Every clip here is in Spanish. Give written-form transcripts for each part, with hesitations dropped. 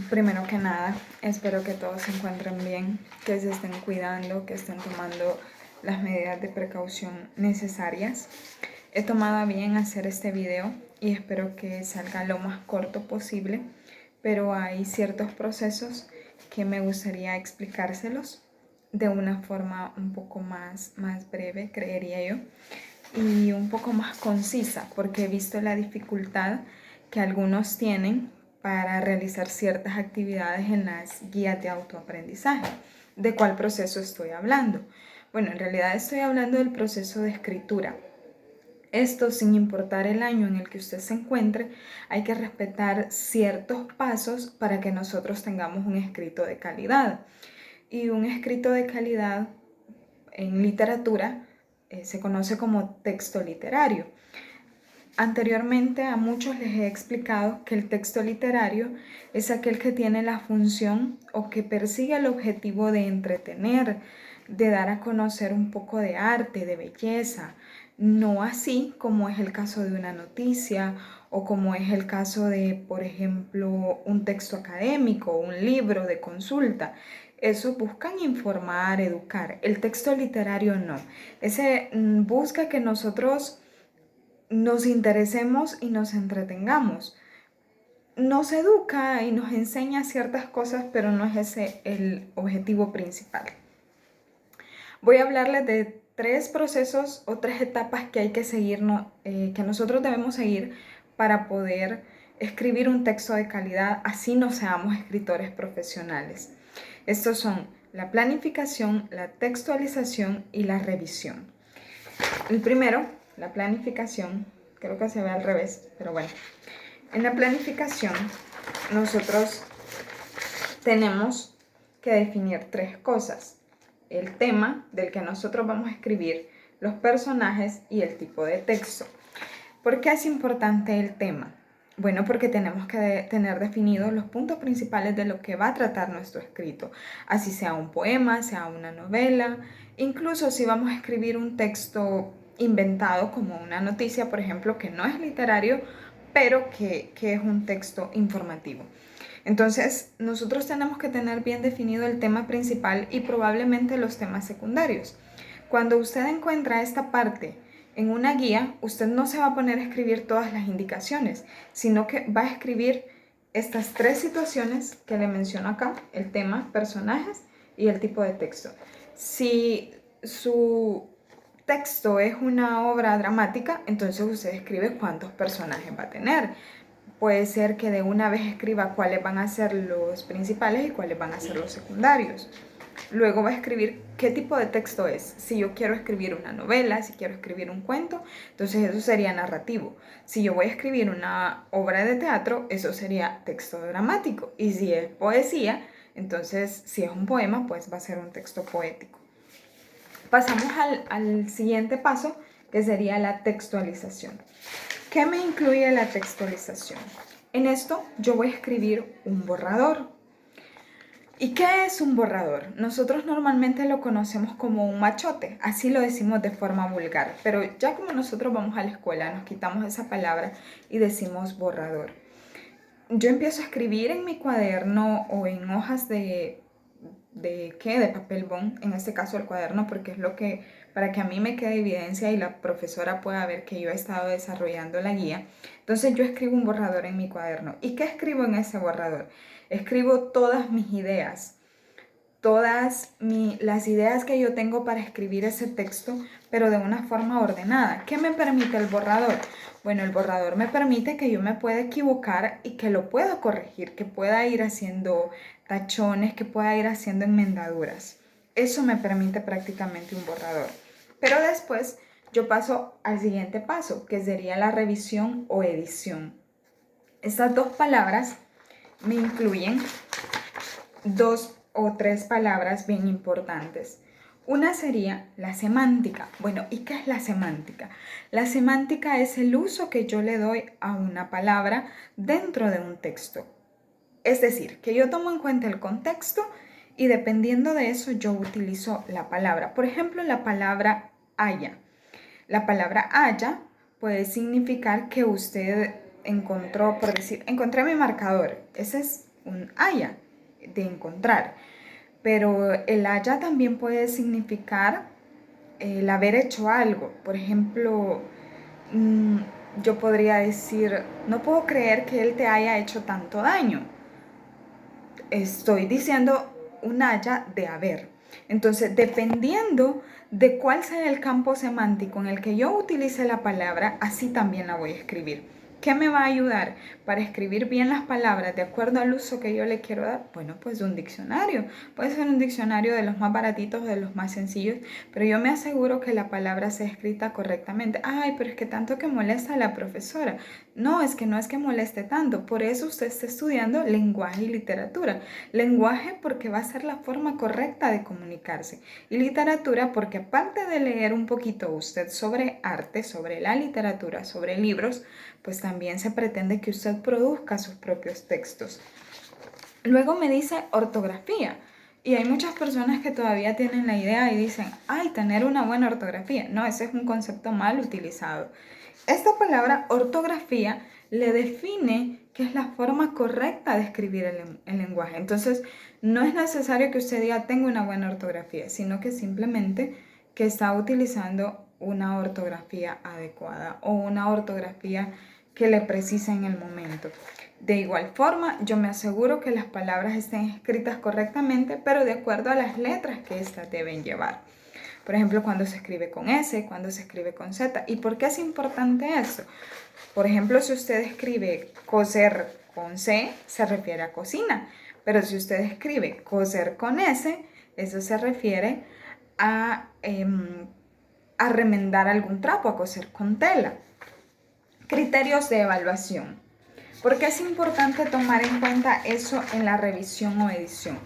Primero que nada, espero que todos se encuentren bien, que se estén cuidando, que estén tomando las medidas de precaución necesarias. He tomado a bien hacer este video y espero que salga lo más corto posible, pero hay ciertos procesos que me gustaría explicárselos de una forma un poco más breve, creería yo, y un poco más concisa, porque he visto la dificultad que algunos tienen para realizar ciertas actividades en las guías de autoaprendizaje. ¿De cuál proceso estoy hablando? Bueno, en realidad estoy hablando del proceso de escritura. Esto, sin importar el año en el que usted se encuentre, hay que respetar ciertos pasos para que nosotros tengamos un escrito de calidad. Y un escrito de calidad en literatura se conoce como texto literario. Anteriormente a muchos les he explicado que el texto literario es aquel que tiene la función o que persigue el objetivo de entretener, de dar a conocer un poco de arte, de belleza, no así como es el caso de una noticia o como es el caso de, por ejemplo, un texto académico, un libro de consulta. Eso buscan informar, educar. El texto literario no. Ese busca que nosotros nos interesemos y nos entretengamos. Nos educa y nos enseña ciertas cosas, pero no es ese el objetivo principal. Voy a hablarles de 3 procesos o 3 etapas que hay que seguir, que nosotros debemos seguir para poder escribir un texto de calidad, así no seamos escritores profesionales. Estos son la planificación, la textualización y la revisión. El primero, la planificación, creo que se ve al revés, pero bueno. En la planificación nosotros tenemos que definir 3 cosas: el tema del que nosotros vamos a escribir, los personajes y el tipo de texto. ¿Por qué es importante el tema? Bueno, porque tenemos que tener definidos los puntos principales de lo que va a tratar nuestro escrito, así sea un poema, sea una novela, incluso si vamos a escribir un texto inventado como una noticia, por ejemplo, que no es literario, pero que es un texto informativo. Entonces, nosotros tenemos que tener bien definido el tema principal y probablemente los temas secundarios. Cuando usted encuentra esta parte en una guía, usted no se va a poner a escribir todas las indicaciones, sino que va a escribir estas 3 situaciones que le menciono acá: el tema, personajes y el tipo de texto. Si su texto es una obra dramática, entonces usted escribe cuántos personajes va a tener. Puede ser que de una vez escriba cuáles van a ser los principales y cuáles van a ser los secundarios. Luego va a escribir qué tipo de texto es. Si yo quiero escribir una novela, si quiero escribir un cuento, entonces eso sería narrativo. Si yo voy a escribir una obra de teatro, eso sería texto dramático. Y si es poesía, entonces si es un poema, pues va a ser un texto poético. Pasamos al siguiente paso, que sería la textualización. ¿Qué me incluye la textualización? En esto yo voy a escribir un borrador. ¿Y qué es un borrador? Nosotros normalmente lo conocemos como un machote, así lo decimos de forma vulgar, pero ya como nosotros vamos a la escuela nos quitamos esa palabra y decimos borrador. Yo empiezo a escribir en mi cuaderno o en hojas de papel bond, en este caso el cuaderno, porque es lo que, para que a mí me quede evidencia y la profesora pueda ver que yo he estado desarrollando la guía. Entonces yo escribo un borrador en mi cuaderno. ¿Y qué escribo en ese borrador? Escribo todas mis ideas, las ideas que yo tengo para escribir ese texto, pero de una forma ordenada. ¿Qué me permite el borrador? Bueno, el borrador me permite que yo me pueda equivocar y que lo pueda corregir, que pueda ir haciendo tachones, que pueda ir haciendo enmendaduras. Eso me permite prácticamente un borrador. Pero después yo paso al siguiente paso, que sería la revisión o edición. Estas 2 palabras me incluyen 2 o 3 palabras bien importantes. Una sería la semántica. Bueno, ¿y qué es la semántica? La semántica es el uso que yo le doy a una palabra dentro de un texto. Es decir, que yo tomo en cuenta el contexto y dependiendo de eso yo utilizo la palabra. Por ejemplo, la palabra haya. La palabra haya puede significar que usted encontró, por decir, encontré mi marcador. Ese es un haya, de encontrar. Pero el haya también puede significar el haber hecho algo. Por ejemplo, yo podría decir, no puedo creer que él te haya hecho tanto daño. Estoy diciendo un haya de haber. Entonces, dependiendo de cuál sea el campo semántico en el que yo utilice la palabra, así también la voy a escribir. ¿Qué me va a ayudar para escribir bien las palabras de acuerdo al uso que yo le quiero dar? Bueno, pues un diccionario. Puede ser un diccionario de los más baratitos, de los más sencillos, pero yo me aseguro que la palabra sea escrita correctamente. Ay, pero es que tanto que molesta a la profesora. No, es que no es que moleste tanto. Por eso usted está estudiando lenguaje y literatura. Lenguaje porque va a ser la forma correcta de comunicarse. Y literatura porque aparte de leer un poquito usted sobre arte, sobre la literatura, sobre libros, pues también se pretende que usted produzca sus propios textos. Luego me dice ortografía. Y hay muchas personas que todavía tienen la idea y dicen, ay, tener una buena ortografía. No, ese es un concepto mal utilizado. Esta palabra ortografía le define qué es la forma correcta de escribir el lenguaje. Entonces, no es necesario que usted diga tengo una buena ortografía, sino que simplemente que está utilizando una ortografía adecuada o una ortografía que le precisa en el momento. De igual forma, yo me aseguro que las palabras estén escritas correctamente, pero de acuerdo a las letras que éstas deben llevar. Por ejemplo, cuando se escribe con S, cuando se escribe con Z. ¿Y por qué es importante esto? Por ejemplo, si usted escribe coser con C, se refiere a cocina. Pero si usted escribe coser con S, eso se refiere a remendar algún trapo, a coser con tela. Criterios de evaluación. ¿Por qué es importante tomar en cuenta eso en la revisión o edición?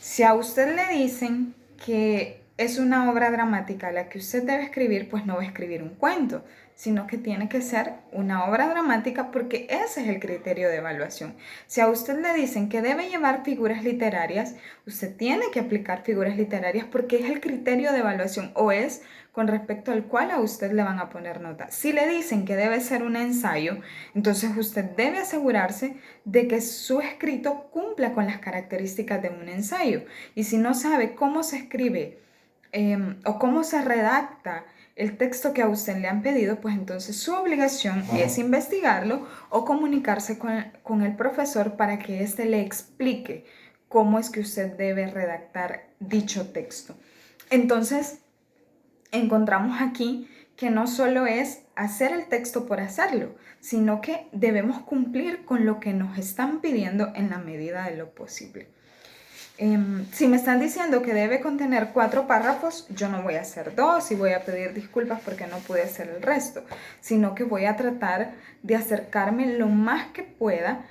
Si a usted le dicen que es una obra dramática la que usted debe escribir, pues no va a escribir un cuento, sino que tiene que ser una obra dramática porque ese es el criterio de evaluación. Si a usted le dicen que debe llevar figuras literarias, usted tiene que aplicar figuras literarias porque es el criterio de evaluación o es con respecto al cual a usted le van a poner nota. Si le dicen que debe ser un ensayo, entonces usted debe asegurarse de que su escrito cumpla con las características de un ensayo. Y si no sabe cómo se escribe o cómo se redacta el texto que a usted le han pedido, pues entonces su obligación es investigarlo o comunicarse con el profesor para que éste le explique cómo es que usted debe redactar dicho texto. Entonces, encontramos aquí que no solo es hacer el texto por hacerlo, sino que debemos cumplir con lo que nos están pidiendo en la medida de lo posible. Si me están diciendo que debe contener 4 párrafos, yo no voy a hacer 2 y voy a pedir disculpas porque no pude hacer el resto, sino que voy a tratar de acercarme lo más que pueda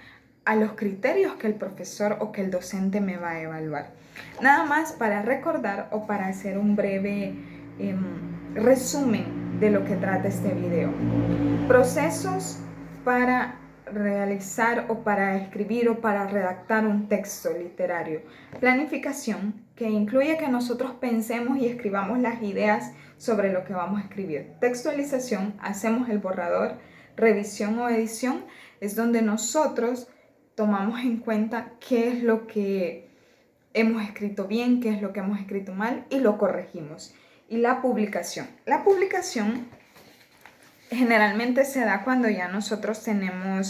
a los criterios que el profesor o que el docente me va a evaluar. Nada más para recordar o para hacer un breve resumen de lo que trata este video. Procesos para realizar o para escribir o para redactar un texto literario. Planificación, que incluye que nosotros pensemos y escribamos las ideas sobre lo que vamos a escribir. Textualización, hacemos el borrador. Revisión o edición es donde nosotros tomamos en cuenta qué es lo que hemos escrito bien, qué es lo que hemos escrito mal y lo corregimos. Y la publicación. La publicación generalmente se da cuando ya nosotros tenemos,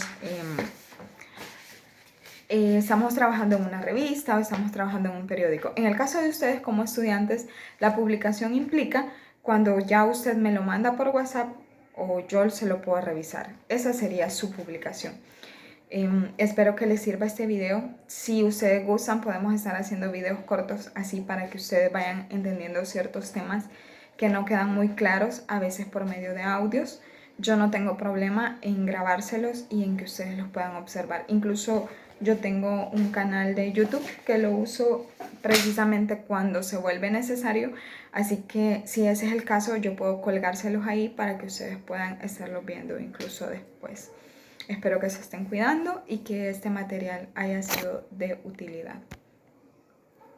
estamos trabajando en una revista o estamos trabajando en un periódico. En el caso de ustedes como estudiantes, la publicación implica cuando ya usted me lo manda por WhatsApp o yo se lo puedo revisar. Esa sería su publicación. Espero que les sirva este video. Si ustedes gustan, podemos estar haciendo videos cortos así para que ustedes vayan entendiendo ciertos temas que no quedan muy claros, a veces por medio de audios. Yo no tengo problema en grabárselos y en que ustedes los puedan observar. Incluso yo tengo un canal de YouTube que lo uso precisamente cuando se vuelve necesario. Así que si ese es el caso, yo puedo colgárselos ahí para que ustedes puedan estarlos viendo incluso después. Espero que se estén cuidando y que este material haya sido de utilidad.